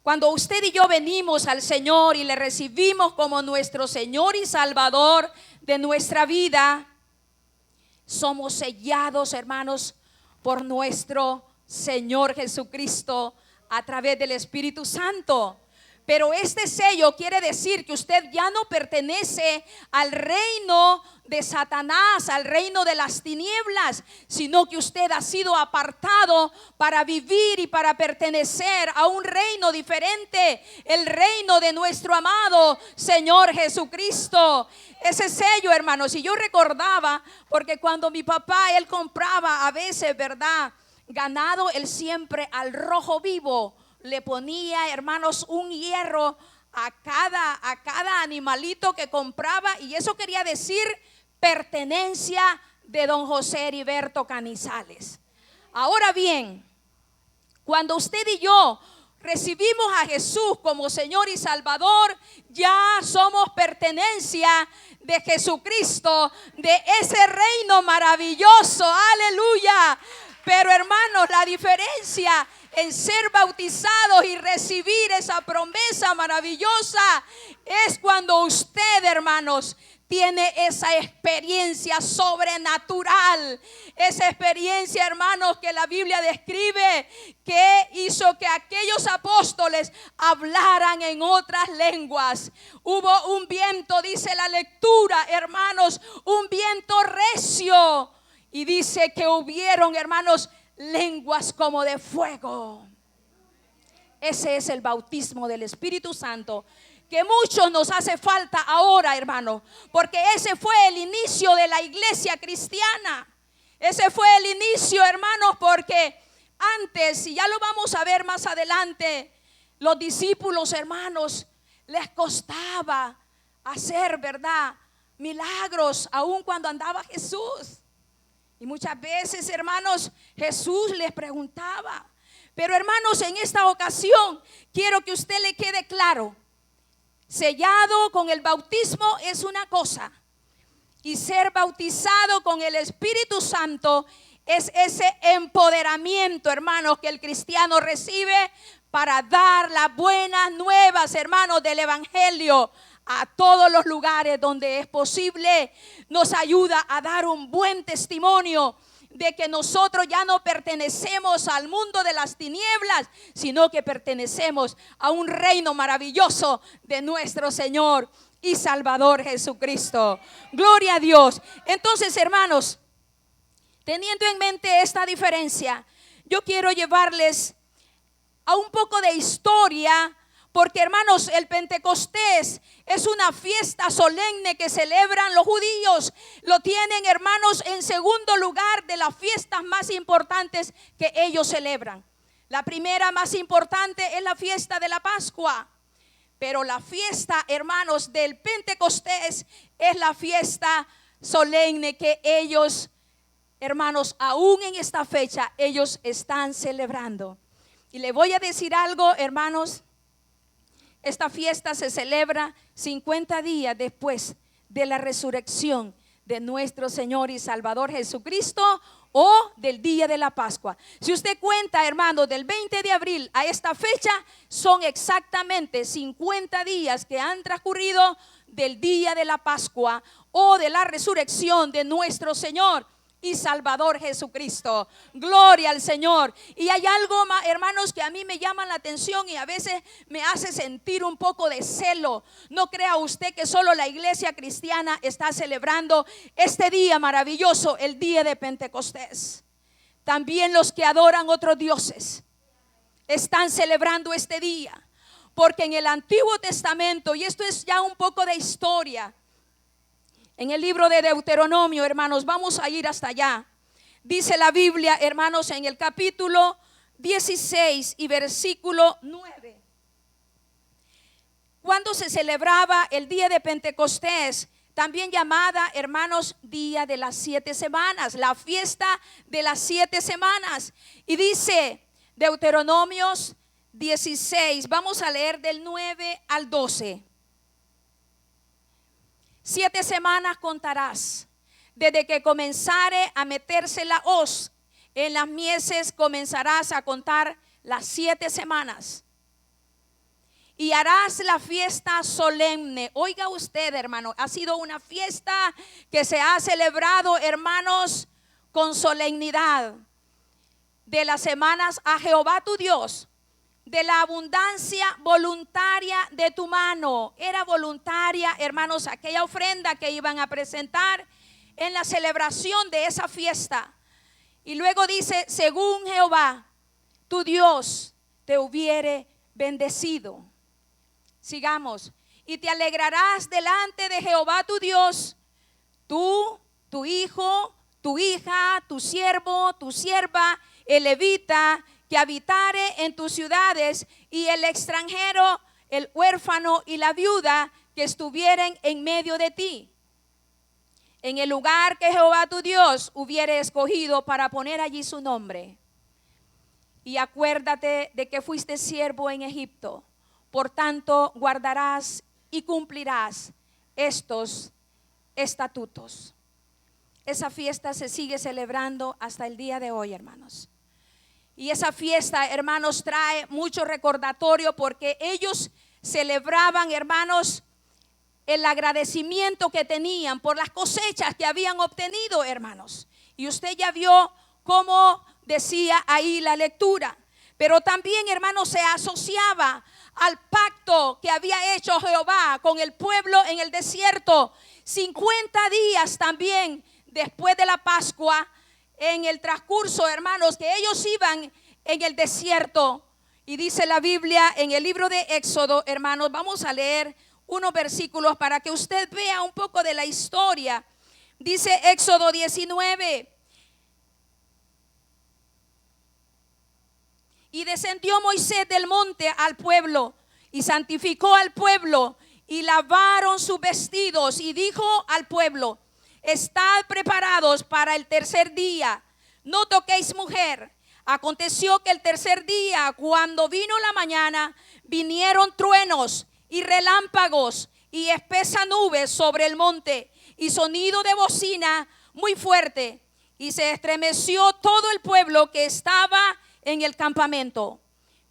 Cuando usted y yo venimos al Señor y le recibimos como nuestro Señor y Salvador de nuestra vida, somos sellados, hermanos, por nuestro Señor Jesucristo a través del Espíritu Santo. Pero este sello quiere decir que usted ya no pertenece al reino de Satanás, al reino de las tinieblas, sino que usted ha sido apartado para vivir y para pertenecer a un reino diferente, el reino de nuestro amado Señor Jesucristo. Ese sello, hermanos, y yo recordaba, porque cuando mi papá, él compraba a veces, ¿verdad?, ganado, él siempre al rojo vivo le ponía, hermanos, un hierro a cada animalito que compraba, y eso quería decir pertenencia de don José Heriberto Canizales. Ahora bien, cuando usted y yo recibimos a Jesús como Señor y Salvador, ya somos pertenencia de Jesucristo, de ese reino maravilloso, aleluya. Pero hermanos, la diferencia en ser bautizados y recibir esa promesa maravillosa es cuando usted, hermanos, tiene esa experiencia sobrenatural, esa experiencia, hermanos, que la Biblia describe, que hizo que aquellos apóstoles hablaran en otras lenguas. Hubo un viento, dice la lectura, hermanos, un viento recio, y dice que hubieron, hermanos, lenguas como de fuego. Ese es el bautismo del Espíritu Santo, que muchos nos hace falta ahora, hermano, porque ese fue el inicio de la iglesia cristiana. Ese fue el inicio, hermanos, porque antes, y ya lo vamos a ver más adelante, los discípulos, hermanos, les costaba hacer, ¿verdad?, milagros, aun cuando andaba Jesús. Y muchas veces, hermanos, Jesús les preguntaba. Pero, hermanos, en esta ocasión quiero que a usted le quede claro: sellado con el bautismo es una cosa, y ser bautizado con el Espíritu Santo es ese empoderamiento, hermanos, que el cristiano recibe para dar las buenas nuevas, hermanos, del evangelio a todos los lugares donde es posible. Nos ayuda a dar un buen testimonio de que nosotros ya no pertenecemos al mundo de las tinieblas, sino que pertenecemos a un reino maravilloso de nuestro Señor y Salvador Jesucristo. Gloria a Dios. Entonces, hermanos, teniendo en mente esta diferencia, yo quiero llevarles a un poco de historia. Porque, hermanos, el Pentecostés es una fiesta solemne que celebran los judíos. Lo tienen, hermanos, en segundo lugar de las fiestas más importantes que ellos celebran. La primera más importante es la fiesta de la Pascua. Pero la fiesta, hermanos, del Pentecostés es la fiesta solemne que ellos, hermanos, aún en esta fecha, ellos están celebrando. Y le voy a decir algo, hermanos. Esta fiesta se celebra 50 días después de la resurrección de nuestro Señor y Salvador Jesucristo, o del día de la Pascua. Si usted cuenta, hermano, del 20 de abril a esta fecha, son exactamente 50 días que han transcurrido del día de la Pascua o de la resurrección de nuestro Señor y Salvador Jesucristo. Gloria al Señor. Y hay algo más, hermanos, que a mí me llama la atención y a veces me hace sentir un poco de celo. No crea usted que solo la iglesia cristiana está celebrando este día maravilloso, el día de Pentecostés. También los que adoran otros dioses están celebrando este día, porque en el Antiguo Testamento, y esto es ya un poco de historia, en el libro de Deuteronomio, hermanos, vamos a ir hasta allá. Dice la Biblia, hermanos, en el capítulo 16 y versículo 9. Cuando se celebraba el día de Pentecostés, también llamada, hermanos, día de las 7 semanas, la fiesta de las 7 semanas. Y dice Deuteronomios 16, vamos a leer del 9 al 12. 7 semanas contarás, desde que comenzare a meterse la hoz en las mieses, comenzarás a contar las 7 semanas. y harás la fiesta solemne. Oiga usted, hermano, ha sido una fiesta que se ha celebrado, hermanos, con solemnidad. De las semanas a Jehová tu Dios, de la abundancia voluntaria de tu mano. Era voluntaria, hermanos, aquella ofrenda que iban a presentar en la celebración de esa fiesta. Y luego dice, según Jehová tu Dios te hubiere bendecido. Sigamos. Y te alegrarás delante de Jehová tu Dios, tú, tu hijo, tu hija, tu siervo, tu sierva, el levita que habitare en tus ciudades, y el extranjero, el huérfano y la viuda que estuvieren en medio de ti, en el lugar que Jehová tu Dios hubiere escogido para poner allí su nombre. Y acuérdate de que fuiste siervo en Egipto. Por tanto, guardarás y cumplirás estos estatutos. Esa fiesta se sigue celebrando hasta el día de hoy, hermanos. Y esa fiesta, hermanos, trae mucho recordatorio porque ellos celebraban, hermanos, el agradecimiento que tenían por las cosechas que habían obtenido, hermanos. Y usted ya vio cómo decía ahí la lectura. Pero también, hermanos, se asociaba al pacto que había hecho Jehová con el pueblo en el desierto. 50 días también después de la Pascua, en el transcurso, hermanos, que ellos iban en el desierto. Y dice la Biblia en el libro de Éxodo, hermanos, vamos a leer unos versículos para que usted vea un poco de la historia. Dice Éxodo 19. Y descendió Moisés del monte al pueblo y santificó al pueblo y lavaron sus vestidos y dijo al pueblo: estad preparados para el tercer día, no toquéis mujer. Aconteció que el tercer día, cuando vino la mañana, vinieron truenos y relámpagos y espesa nube sobre el monte y sonido de bocina muy fuerte, y se estremeció todo el pueblo que estaba en el campamento.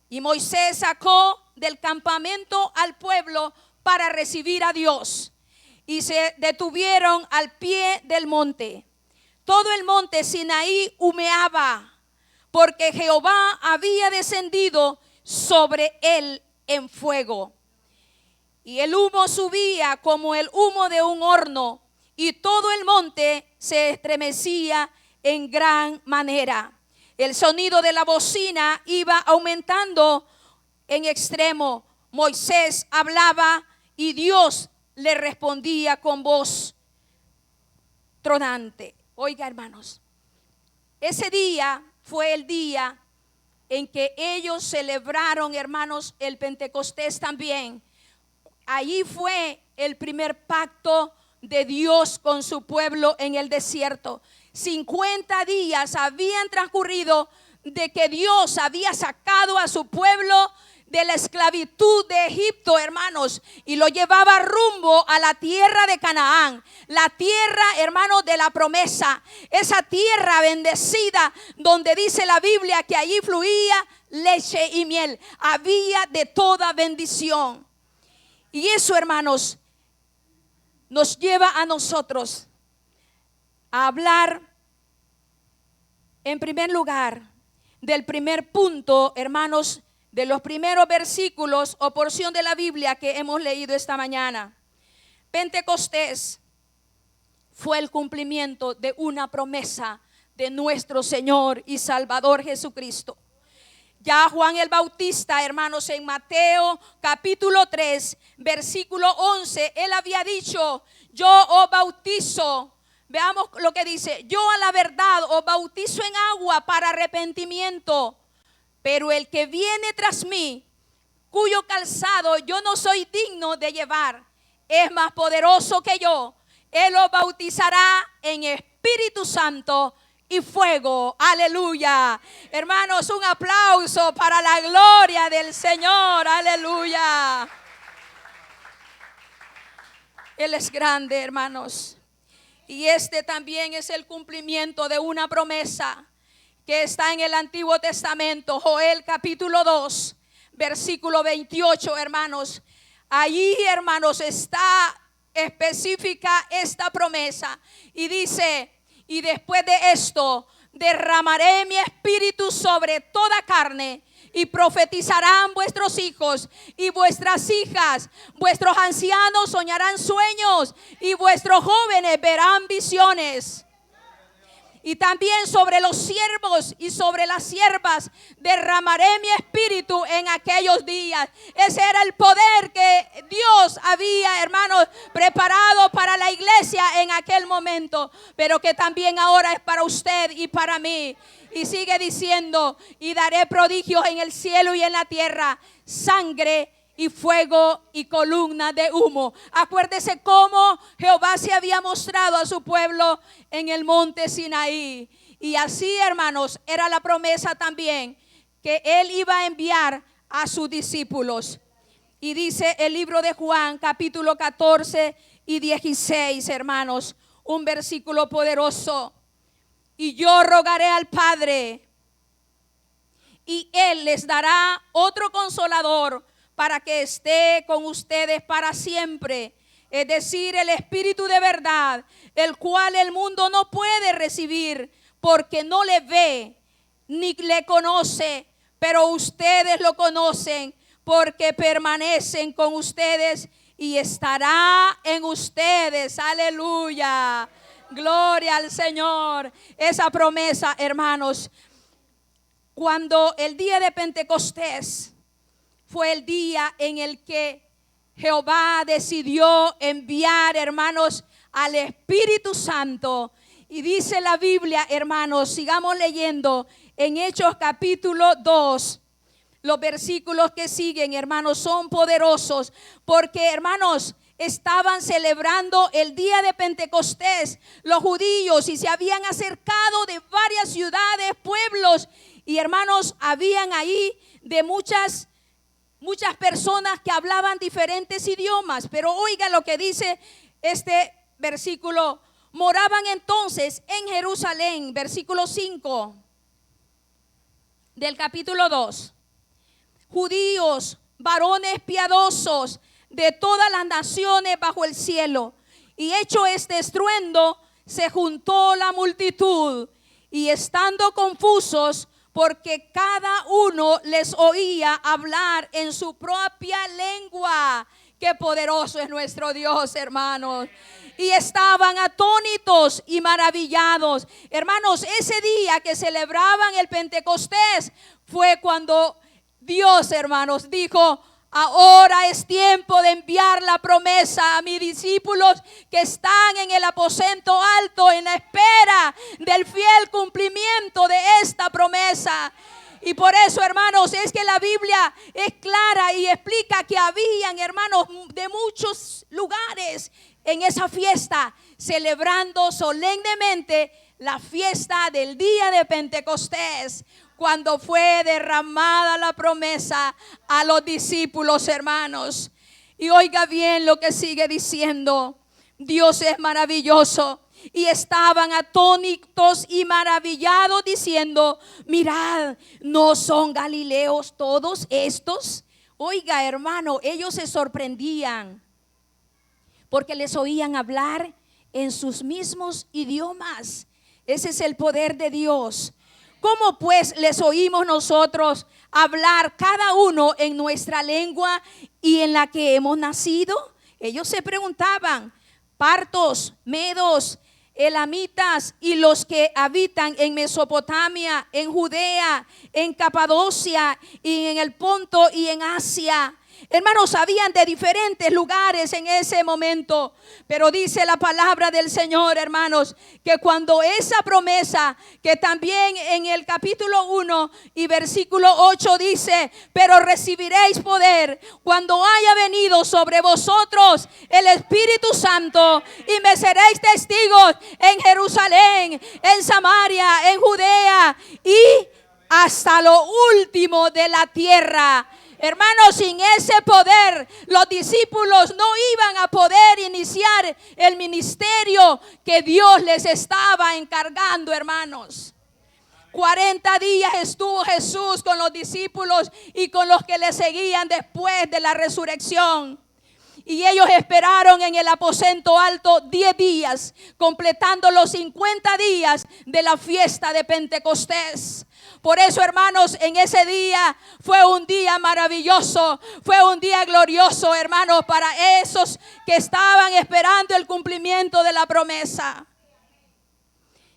Y Moisés sacó del campamento al pueblo para recibir a Dios, y se detuvieron al pie del monte. Todo el monte Sinaí humeaba, porque Jehová había descendido sobre él en fuego. Y el humo subía como el humo de un horno, y todo el monte se estremecía en gran manera. El sonido de la bocina iba aumentando en extremo. Moisés hablaba y Dios le respondía con voz tronante. Oiga, hermanos, ese día fue el día en que ellos celebraron, hermanos, el Pentecostés también. Allí fue el primer pacto de Dios con su pueblo en el desierto. 50 días habían transcurrido de que Dios había sacado a su pueblo de la esclavitud de Egipto, hermanos, y lo llevaba rumbo a la tierra de Canaán, la tierra, hermanos, de la promesa, esa tierra bendecida donde dice la Biblia que allí fluía leche y miel, había de toda bendición. Y eso, hermanos, nos lleva a nosotros a hablar en primer lugar del primer punto, hermanos, de los primeros versículos o porción de la Biblia que hemos leído esta mañana. Pentecostés fue el cumplimiento de una promesa de nuestro Señor y Salvador Jesucristo. Ya Juan el Bautista, hermanos, en Mateo capítulo 3, versículo 11, él había dicho: yo os bautizo. Veamos lo que dice: yo a la verdad os bautizo en agua para arrepentimiento, pero el que viene tras mí, cuyo calzado yo no soy digno de llevar, es más poderoso que yo. Él os bautizará en Espíritu Santo y fuego. Aleluya. Hermanos, un aplauso para la gloria del Señor. Aleluya. Él es grande, hermanos. Y este también es el cumplimiento de una promesa que está en el Antiguo Testamento. Joel capítulo 2, versículo 28, hermanos. Allí, hermanos, está específica esta promesa. Y dice, y después de esto, derramaré mi espíritu sobre toda carne. Y profetizarán vuestros hijos y vuestras hijas. Vuestros ancianos soñarán sueños y vuestros jóvenes verán visiones. Y también sobre los siervos y sobre las siervas derramaré mi espíritu en aquellos días. Ese era el poder que Dios había, hermanos, preparado para la iglesia en aquel momento, pero que también ahora es para usted y para mí. Y sigue diciendo, y daré prodigios en el cielo y en la tierra, sangre y fuego y columna de humo. Acuérdese cómo Jehová se había mostrado a su pueblo en el monte Sinaí. Y así, hermanos, era la promesa también que él iba a enviar a sus discípulos. Y dice el libro de Juan, capítulo 14 y 16, hermanos, un versículo poderoso. Y yo rogaré al Padre, y Él les dará otro consolador para que esté con ustedes para siempre. Es decir, el Espíritu de verdad, el cual el mundo no puede recibir porque no le ve ni le conoce, pero ustedes lo conocen porque permanecen con ustedes y estará en ustedes. Aleluya. Gloria al Señor. Esa promesa, hermanos, cuando el día de Pentecostés fue el día en el que Jehová decidió enviar, hermanos, al Espíritu Santo. Y dice la Biblia, hermanos, sigamos leyendo en Hechos capítulo 2. Los versículos que siguen, hermanos, son poderosos porque, hermanos, estaban celebrando el día de Pentecostés los judíos y se habían acercado de varias ciudades, pueblos, y hermanos, habían ahí de muchas personas que hablaban diferentes idiomas. Pero oiga lo que dice este versículo: moraban entonces en Jerusalén, versículo 5 del capítulo 2, judíos, varones piadosos de todas las naciones bajo el cielo. Y hecho este estruendo, se juntó la multitud, y estando confusos, porque cada uno les oía hablar en su propia lengua. Qué poderoso es nuestro Dios, hermanos. Y estaban atónitos y maravillados. Hermanos, ese día que celebraban el Pentecostés fue cuando Dios, hermanos, dijo: ahora es tiempo de enviar la promesa a mis discípulos que están en el aposento alto en la espera del fiel cumplimiento de esta promesa. Y por eso, hermanos, es que la Biblia es clara y explica que habían, hermanos, de muchos lugares en esa fiesta celebrando solemnemente la fiesta del día de Pentecostés, cuando fue derramada la promesa a los discípulos, hermanos. Y oiga bien lo que sigue diciendo: Dios es maravilloso. Y estaban atónitos y maravillados, diciendo: mirad, ¿no son galileos todos estos? Oiga, hermano, ellos se sorprendían porque les oían hablar en sus mismos idiomas. Ese es el poder de Dios. ¿Cómo pues les oímos nosotros hablar cada uno en nuestra lengua y en la que hemos nacido? Ellos se preguntaban. Partos, medos, elamitas y los que habitan en Mesopotamia, en Judea, en Capadocia y en el Ponto y en Asia. Hermanos, habían de diferentes lugares en ese momento, pero dice la palabra del Señor, hermanos, que cuando esa promesa, que también en el capítulo 1 y versículo 8 dice: pero recibiréis poder cuando haya venido sobre vosotros el Espíritu Santo, y me seréis testigos en Jerusalén, en Samaria, en Judea y hasta lo último de la tierra. Hermanos, sin ese poder los discípulos no iban a poder iniciar el ministerio que Dios les estaba encargando, hermanos. 40 días estuvo Jesús con los discípulos y con los que le seguían después de la resurrección. Y ellos esperaron en el aposento alto 10 días, completando los 50 días de la fiesta de Pentecostés. Por eso, hermanos, en ese día fue un día maravilloso, fue un día glorioso, hermanos, para esos que estaban esperando el cumplimiento de la promesa.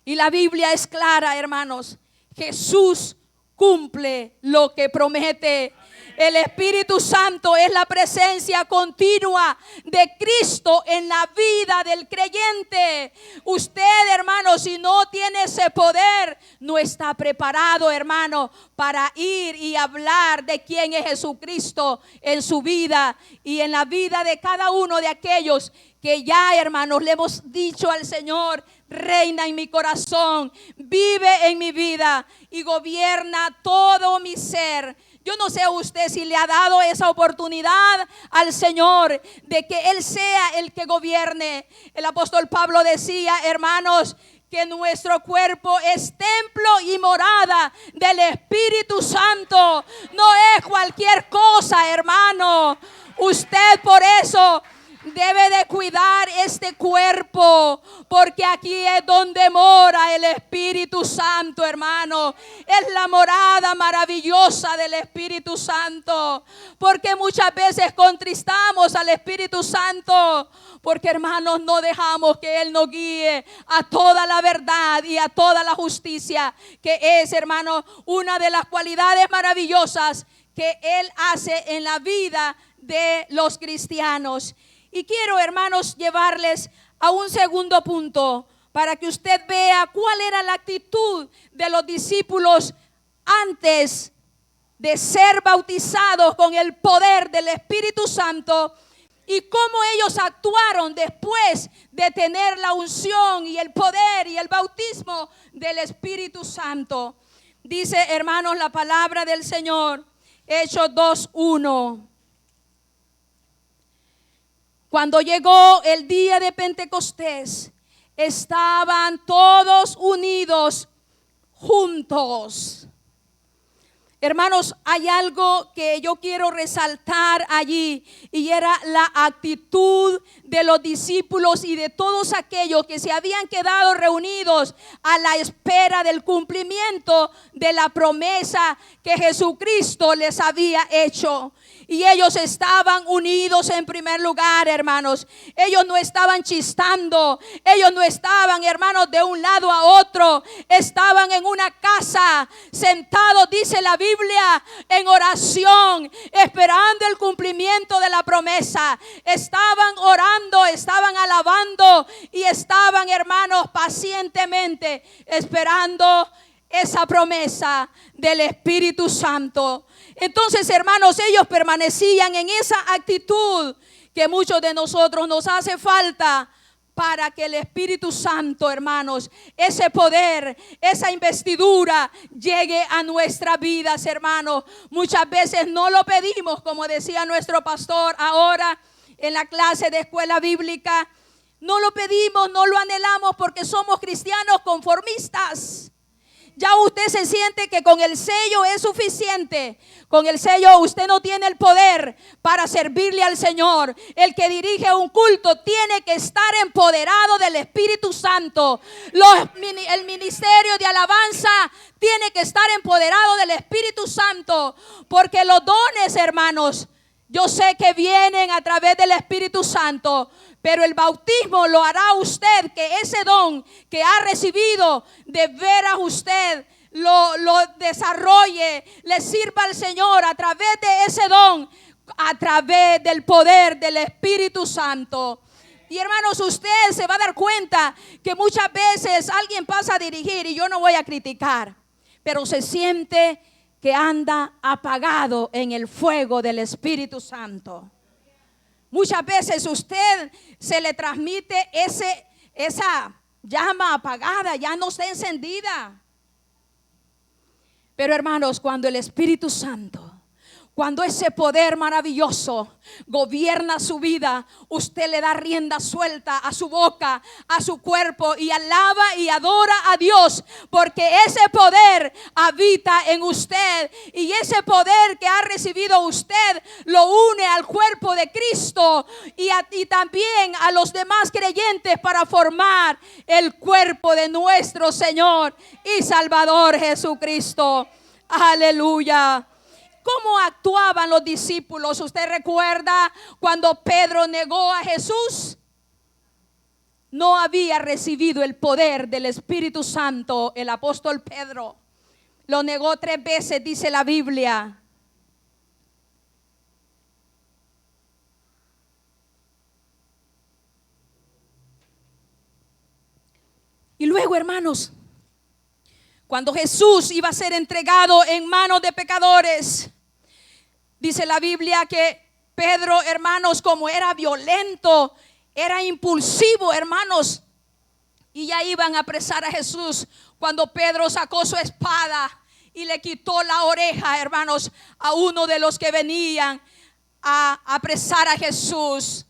Y la Biblia es clara, hermanos. Jesús cumple lo que promete. El Espíritu Santo es la presencia continua de Cristo en la vida del creyente. Usted, hermano, si no tiene ese poder, no está preparado, hermano, para ir y hablar de quién es Jesucristo en su vida y en la vida de cada uno de aquellos que ya, hermanos, le hemos dicho al Señor: reina en mi corazón, vive en mi vida y gobierna todo mi ser. Yo no sé a usted si le ha dado esa oportunidad al Señor de que Él sea el que gobierne. El apóstol Pablo decía, hermanos, que nuestro cuerpo es templo y morada del Espíritu Santo. No es cualquier cosa, hermano. Usted por eso debe de cuidar este cuerpo, porque aquí es donde mora el Espíritu Santo, hermano. Es la morada maravillosa del Espíritu Santo, porque muchas veces contristamos al Espíritu Santo, porque, hermanos, no dejamos que Él nos guíe a toda la verdad y a toda la justicia, que es, hermano, una de las cualidades maravillosas que Él hace en la vida de los cristianos. Y quiero, hermanos, llevarles a un segundo punto para que usted vea cuál era la actitud de los discípulos antes de ser bautizados con el poder del Espíritu Santo y cómo ellos actuaron después de tener la unción y el poder y el bautismo del Espíritu Santo. Dice, hermanos, la palabra del Señor, Hechos 2:1. Cuando llegó el día de Pentecostés, estaban todos unidos juntos. Hermanos, hay algo que yo quiero resaltar allí, y era la actitud de los discípulos y de todos aquellos que se habían quedado reunidos a la espera del cumplimiento de la promesa que Jesucristo les había hecho. Y ellos estaban unidos en primer lugar, hermanos. Ellos no estaban chistando. Ellos no estaban, hermanos, de un lado a otro. Estaban en una casa, sentados, dice la Biblia, en oración, esperando el cumplimiento de la promesa. Estaban orando, estaban alabando y estaban, hermanos, pacientemente esperando esa promesa del Espíritu Santo. Entonces, hermanos, ellos permanecían en esa actitud que muchos de nosotros nos hace falta para que el Espíritu Santo, hermanos, ese poder, esa investidura llegue a nuestras vidas, hermanos. Muchas veces no lo pedimos, como decía nuestro pastor ahora en la clase de escuela bíblica. No lo pedimos, no lo anhelamos porque somos cristianos conformistas. Ya usted se siente que con el sello es suficiente. Con el sello usted no tiene el poder para servirle al Señor. El que dirige un culto tiene que estar empoderado del Espíritu Santo. El ministerio de alabanza tiene que estar empoderado del Espíritu Santo. Porque los dones, hermanos, yo sé que vienen a través del Espíritu Santo, pero el bautismo lo hará usted, que ese don que ha recibido, de veras usted lo desarrolle, le sirva al Señor a través de ese don, a través del poder del Espíritu Santo. Y hermanos, usted se va a dar cuenta que muchas veces alguien pasa a dirigir, y yo no voy a criticar, pero se siente que anda apagado en el fuego del Espíritu Santo. Muchas veces usted se le transmite esa llama apagada, ya no está encendida. Pero hermanos, cuando el Espíritu Santo, Cuando ese poder maravilloso gobierna su vida, usted le da rienda suelta a su boca, a su cuerpo, y alaba y adora a Dios, porque ese poder habita en usted, y ese poder que ha recibido usted lo une al cuerpo de Cristo y también a los demás creyentes para formar el cuerpo de nuestro Señor y Salvador Jesucristo. Aleluya. ¿Cómo actuaban los discípulos? ¿Usted recuerda cuando Pedro negó a Jesús? No había recibido el poder del Espíritu Santo. El apóstol Pedro lo negó 3 veces, dice la Biblia. Y luego, hermanos, cuando Jesús iba a ser entregado en manos de pecadores, dice la Biblia que Pedro, hermanos, como era violento, era impulsivo, hermanos, y ya iban a apresar a Jesús, cuando Pedro sacó su espada y le quitó la oreja, hermanos, a uno de los que venían a apresar a Jesús.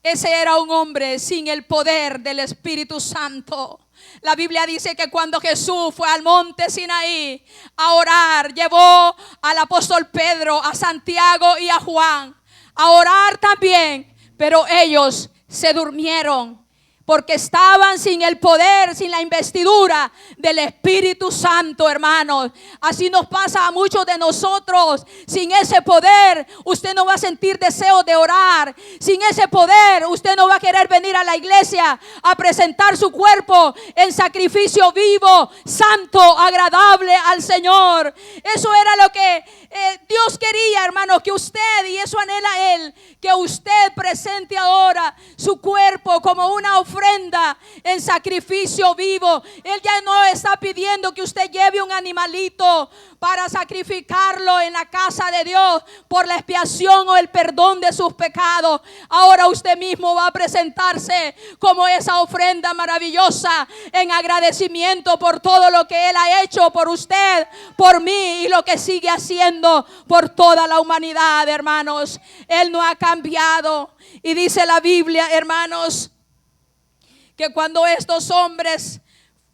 Ese era un hombre sin el poder del Espíritu Santo. La Biblia dice que cuando Jesús fue al monte Sinaí a orar, llevó al apóstol Pedro, a Santiago y a Juan a orar también, pero ellos se durmieron porque estaban sin el poder, sin la investidura del Espíritu Santo, hermanos. Así nos pasa a muchos de nosotros. Sin ese poder, usted no va a sentir deseo de orar. Sin ese poder, usted no va a querer venir a la iglesia a presentar su cuerpo en sacrificio vivo, santo, agradable al Señor. Eso era lo que Dios quería, hermanos, que usted, y eso anhela Él, que usted presente ahora su cuerpo como una ofrenda en sacrificio vivo. Él ya no está pidiendo que usted lleve un animalito para sacrificarlo en la casa de Dios por la expiación o el perdón de sus pecados. Ahora usted mismo va a presentarse como esa ofrenda maravillosa en agradecimiento por todo lo que Él ha hecho por usted, por mí, y lo que sigue haciendo por toda la humanidad, hermanos. Él no ha cambiado. Y dice la Biblia, hermanos, que cuando estos hombres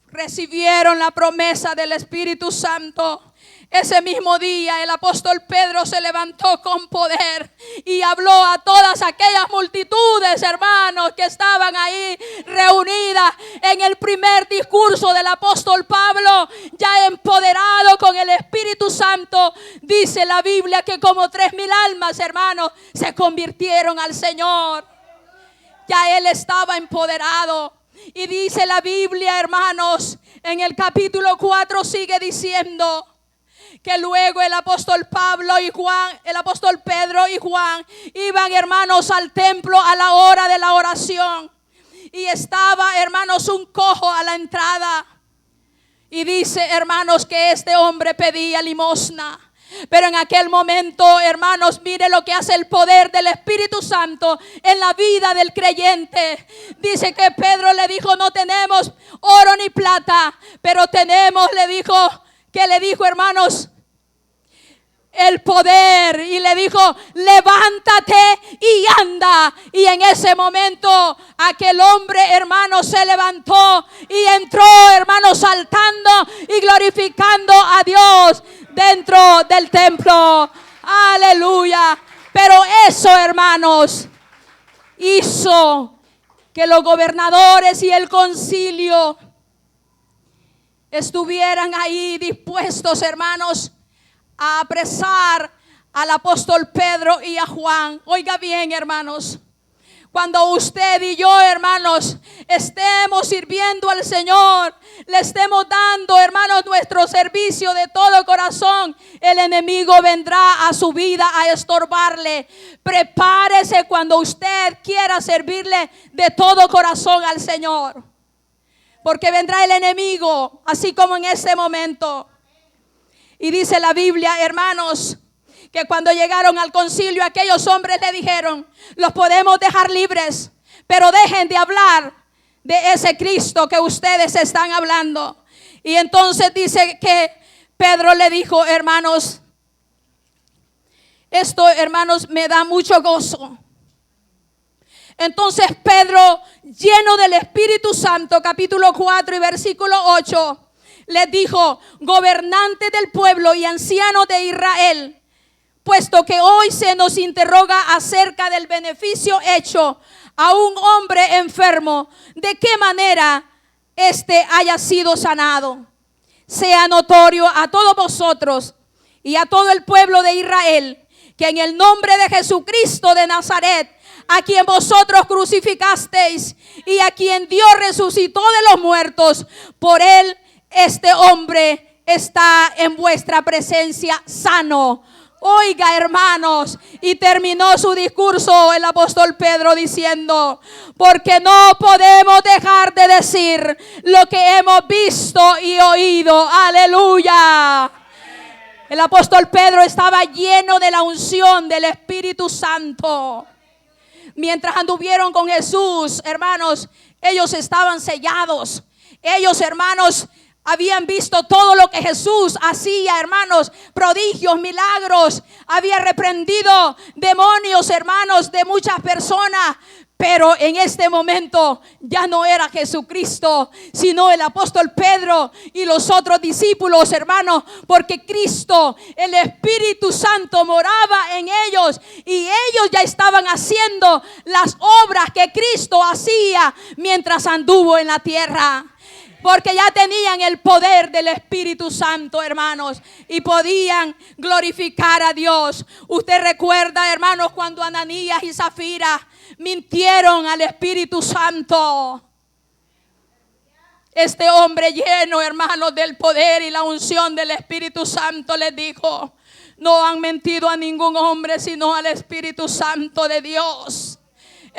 recibieron la promesa del Espíritu Santo, ese mismo día el apóstol Pedro se levantó con poder y habló a todas aquellas multitudes, hermanos, que estaban ahí reunidas en el primer discurso del apóstol Pablo, ya empoderado con el Espíritu Santo. Dice la Biblia que como 3,000 almas, hermanos, se convirtieron al Señor. Ya él estaba empoderado. Y dice la Biblia, hermanos, en el capítulo 4 sigue diciendo que luego el apóstol Pablo y Juan, el apóstol Pedro y Juan iban, hermanos, al templo a la hora de la oración. Y estaba, hermanos, un cojo a la entrada. Y dice, hermanos, que este hombre pedía limosna. Pero en aquel momento, hermanos, mire lo que hace el poder del Espíritu Santo en la vida del creyente. Dice que Pedro le dijo: no tenemos oro ni plata, pero tenemos, le dijo, hermanos, el poder. Y le dijo: levántate y anda. Y en ese momento aquel hombre, hermano, se levantó y entró, hermano, saltando y glorificando a Dios dentro del templo. Aleluya. Pero eso, hermanos, hizo que los gobernadores y el concilio estuvieran ahí dispuestos, hermanos, a apresar al apóstol Pedro y a Juan. Oiga bien, hermanos, cuando usted y yo, hermanos, estemos sirviendo al Señor, le estemos dando, hermanos, nuestro servicio de todo corazón, el enemigo vendrá a su vida a estorbarle. Prepárese cuando usted quiera servirle de todo corazón al Señor, porque vendrá el enemigo, así como en este momento. Y dice la Biblia, hermanos, que cuando llegaron al concilio, aquellos hombres le dijeron: los podemos dejar libres, pero dejen de hablar de ese Cristo que ustedes están hablando. Y entonces dice que Pedro le dijo: hermanos, Esto, hermanos, me da mucho gozo. Entonces Pedro, lleno del Espíritu Santo, capítulo 4 y versículo 8, les dijo: gobernantes del pueblo y ancianos de Israel, puesto que hoy se nos interroga acerca del beneficio hecho a un hombre enfermo, de qué manera éste haya sido sanado, sea notorio a todos vosotros y a todo el pueblo de Israel, que en el nombre de Jesucristo de Nazaret, a quien vosotros crucificasteis y a quien Dios resucitó de los muertos, por él este hombre está en vuestra presencia sano. Oiga, hermanos, y terminó su discurso el apóstol Pedro diciendo: porque no podemos dejar de decir lo que hemos visto y oído. Aleluya. El apóstol Pedro estaba lleno de la unción del Espíritu Santo. Mientras anduvieron con Jesús, hermanos, ellos estaban sellados. Ellos, hermanos, habían visto todo lo que Jesús hacía, hermanos, prodigios, milagros. Había reprendido demonios, hermanos, de muchas personas. Pero en este momento ya no era Jesucristo, sino el apóstol Pedro y los otros discípulos, hermanos, porque Cristo, el Espíritu Santo, moraba en ellos y ellos ya estaban haciendo las obras que Cristo hacía mientras anduvo en la tierra. Porque ya tenían el poder del Espíritu Santo, hermanos, y podían glorificar a Dios. Usted recuerda, hermanos, cuando Ananías y Zafira mintieron al Espíritu Santo. Este hombre lleno, hermanos, del poder y la unción del Espíritu Santo les dijo: no han mentido a ningún hombre, sino al Espíritu Santo de Dios.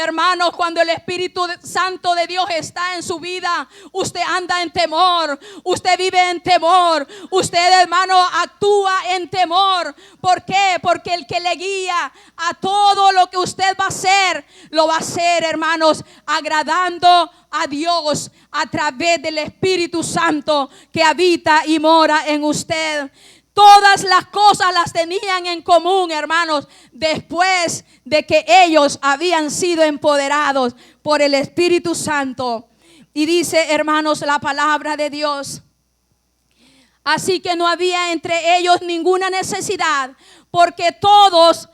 Hermanos, cuando el Espíritu Santo de Dios está en su vida, usted anda en temor, usted vive en temor, usted, hermano, actúa en temor. ¿Por qué? Porque el que le guía a todo lo que usted va a hacer, lo va a hacer, hermanos, agradando a Dios a través del Espíritu Santo que habita y mora en usted. Todas las cosas las tenían en común, hermanos, después de que ellos habían sido empoderados por el Espíritu Santo. Y dice, hermanos, la palabra de Dios: así que no había entre ellos ninguna necesidad, porque todos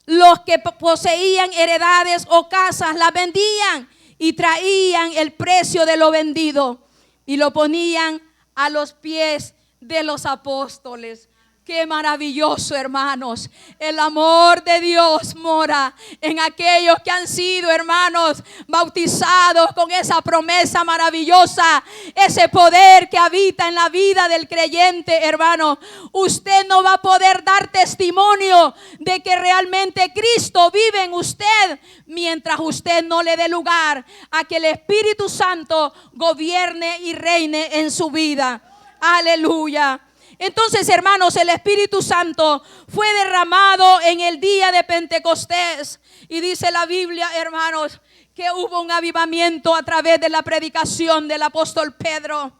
los que poseían heredades o casas las vendían y traían el precio de lo vendido y lo ponían a los pies de los apóstoles. Qué maravilloso, hermanos. El amor de Dios mora en aquellos que han sido, hermanos, bautizados con esa promesa maravillosa, ese poder que habita en la vida del creyente, hermano. Usted no va a poder dar testimonio de que realmente Cristo vive en usted mientras usted no le dé lugar a que el Espíritu Santo gobierne y reine en su vida. Aleluya. Entonces, hermanos, el Espíritu Santo fue derramado en el día de Pentecostés. Y dice la Biblia, hermanos, que hubo un avivamiento a través de la predicación del apóstol Pedro.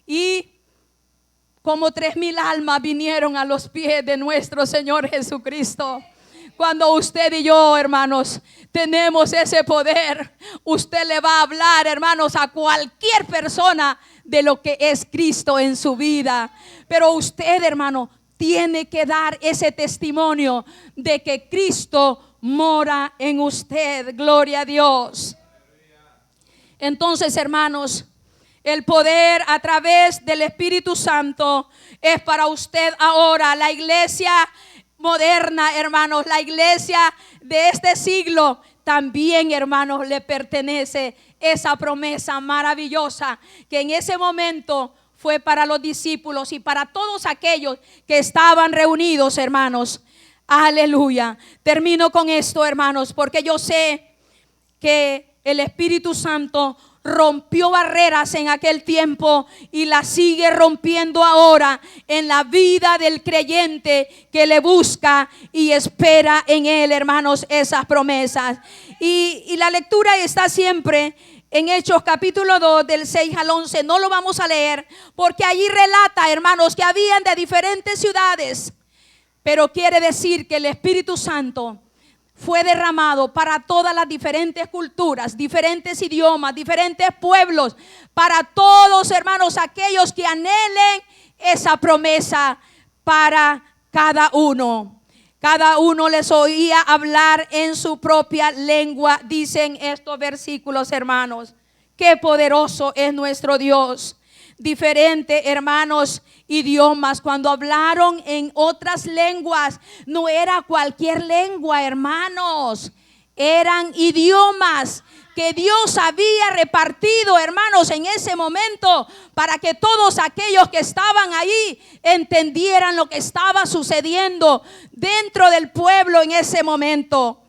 Y como 3,000 almas vinieron a los pies de nuestro Señor Jesucristo. Cuando usted y yo, hermanos, tenemos ese poder, usted le va a hablar, hermanos, a cualquier persona de lo que es Cristo en su vida. Pero usted, hermano, tiene que dar ese testimonio de que Cristo mora en usted. Gloria a Dios. Entonces, hermanos, el poder a través del Espíritu Santo es para usted ahora. La iglesia moderna, hermanos, la iglesia de este siglo, también, hermanos, le pertenece esa promesa maravillosa que en ese momento fue para los discípulos y para todos aquellos que estaban reunidos, hermanos. Aleluya. Termino con esto, hermanos, porque yo sé que el Espíritu Santo rompió barreras en aquel tiempo y las sigue rompiendo ahora en la vida del creyente que le busca y espera en él, hermanos, esas promesas. Y la lectura está siempre en Hechos capítulo 2 del 6 al 11. No lo vamos a leer porque allí relata, hermanos, que habían de diferentes ciudades pero quiere decir que el Espíritu Santo fue derramado para todas las diferentes culturas, diferentes idiomas, diferentes pueblos, para todos, hermanos, aquellos que anhelen esa promesa para cada uno. Cada uno les oía hablar en su propia lengua, dicen estos versículos, hermanos. Qué poderoso es nuestro Dios. Diferentes, hermanos, idiomas. Cuando hablaron en otras lenguas, no era cualquier lengua, hermanos. Eran idiomas que Dios había repartido, hermanos, en ese momento, para que todos aquellos que estaban ahí entendieran lo que estaba sucediendo dentro del pueblo en ese momento.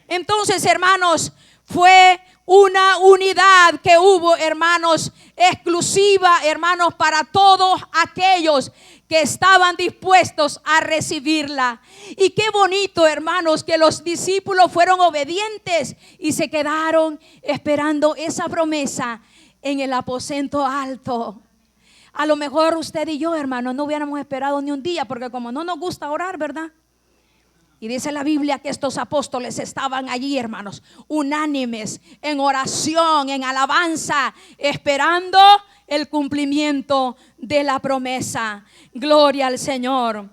Entonces, hermanos, fue una unidad que hubo, hermanos, exclusiva, hermanos, para todos aquellos que estaban dispuestos a recibirla. Y qué bonito, hermanos, que los discípulos fueron obedientes y se quedaron esperando esa promesa en el aposento alto. A lo mejor usted y yo, hermanos, no hubiéramos esperado ni un día, porque como no nos gusta orar, ¿verdad? Y dice la Biblia que estos apóstoles estaban allí, hermanos, unánimes en oración, en alabanza, esperando el cumplimiento de la promesa. Gloria al Señor.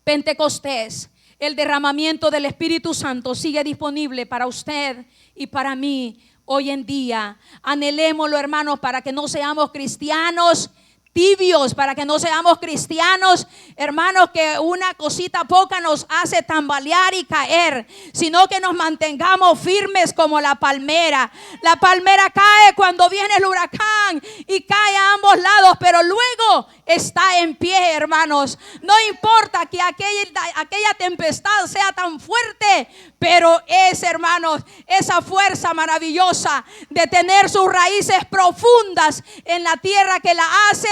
Pentecostés, el derramamiento del Espíritu Santo sigue disponible para usted y para mí hoy en día. Anhelémoslo, hermanos, para que no seamos cristianos tibios, para que no seamos cristianos, hermanos, que una cosita poca nos hace tambalear y caer, sino que nos mantengamos firmes como la palmera. La palmera cae cuando viene el huracán y cae a ambos lados, pero luego está en pie, hermanos. No importa que aquella tempestad sea tan fuerte, pero es, hermanos, esa fuerza maravillosa de tener sus raíces profundas en la tierra que la hace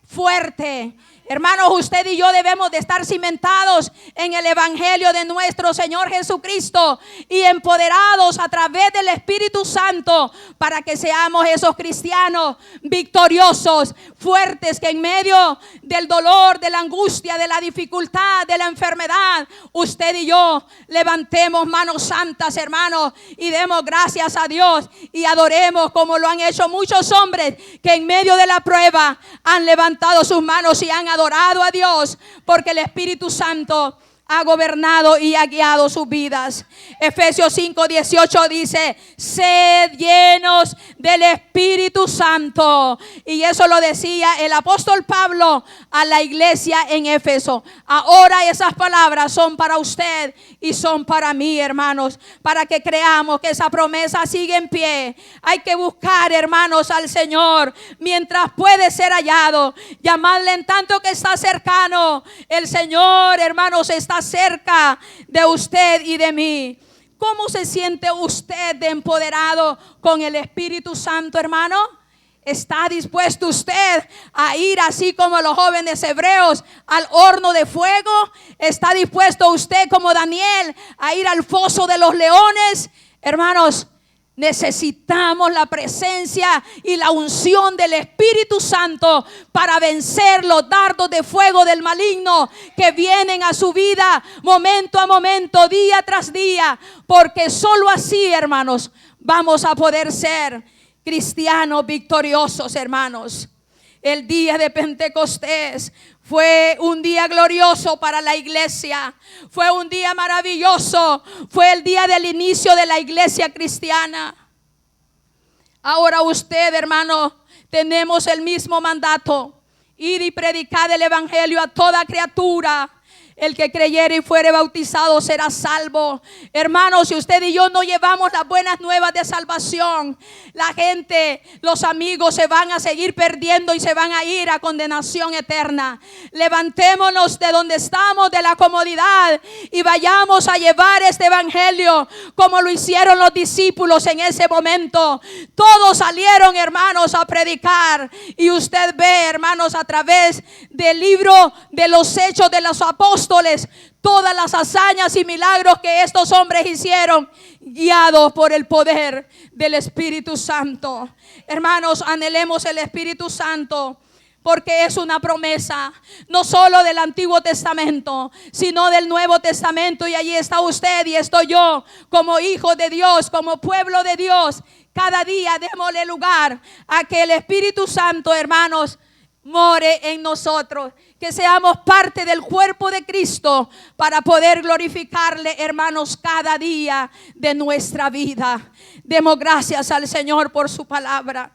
fuerte. Hermanos, usted y yo debemos de estar cimentados en el evangelio de nuestro Señor Jesucristo y empoderados a través del Espíritu Santo para que seamos esos cristianos victoriosos, fuertes, que en medio del dolor, de la angustia, de la dificultad, de la enfermedad, usted y yo levantemos manos santas, hermanos, y demos gracias a Dios y adoremos como lo han hecho muchos hombres que en medio de la prueba han levantado sus manos y han adorado a Dios, porque el Espíritu Santo ha gobernado y ha guiado sus vidas. Efesios 5:18 dice: sed llenos del Espíritu Santo. Y eso lo decía el apóstol Pablo a la iglesia en Éfeso. Ahora esas palabras son para usted y son para mí, hermanos, para que creamos que esa promesa sigue en pie. Hay que buscar, hermanos, al Señor mientras puede ser hallado. Llamadle en tanto que está cercano. El Señor, hermanos, está cerca de usted y de mí. ¿Cómo se siente usted de empoderado con el Espíritu Santo, hermano? ¿Está dispuesto usted a ir así como los jóvenes hebreos al horno de fuego? ¿Está dispuesto usted como Daniel a ir al foso de los leones? Hermanos, necesitamos la presencia y la unción del Espíritu Santo para vencer los dardos de fuego del maligno que vienen a su vida momento a momento, día tras día, porque solo así, hermanos, vamos a poder ser cristianos victoriosos, hermanos. El día de Pentecostés fue un día glorioso para la iglesia. Fue un día maravilloso. Fue el día del inicio de la iglesia cristiana. Ahora usted, hermano, tenemos el mismo mandato: ir y predicar el evangelio a toda criatura. El que creyere y fuere bautizado será salvo. Hermanos, si usted y yo no llevamos las buenas nuevas de salvación, la gente, los amigos se van a seguir perdiendo y se van a ir a condenación eterna. Levantémonos de donde estamos, de la comodidad, y vayamos a llevar este evangelio como lo hicieron los discípulos en ese momento. Todos salieron, hermanos, a predicar. Y usted ve, hermanos, a través del libro de los Hechos de los Apóstoles, todas las hazañas y milagros que estos hombres hicieron, guiados por el poder del Espíritu Santo. Hermanos, anhelemos el Espíritu Santo porque es una promesa, no solo del Antiguo Testamento, sino del Nuevo Testamento. Y allí está usted y estoy yo, como hijo de Dios, como pueblo de Dios. Cada día démosle lugar a que el Espíritu Santo, hermanos, more en nosotros, que seamos parte del cuerpo de Cristo para poder glorificarle, hermanos, cada día de nuestra vida. Demos gracias al Señor por su palabra.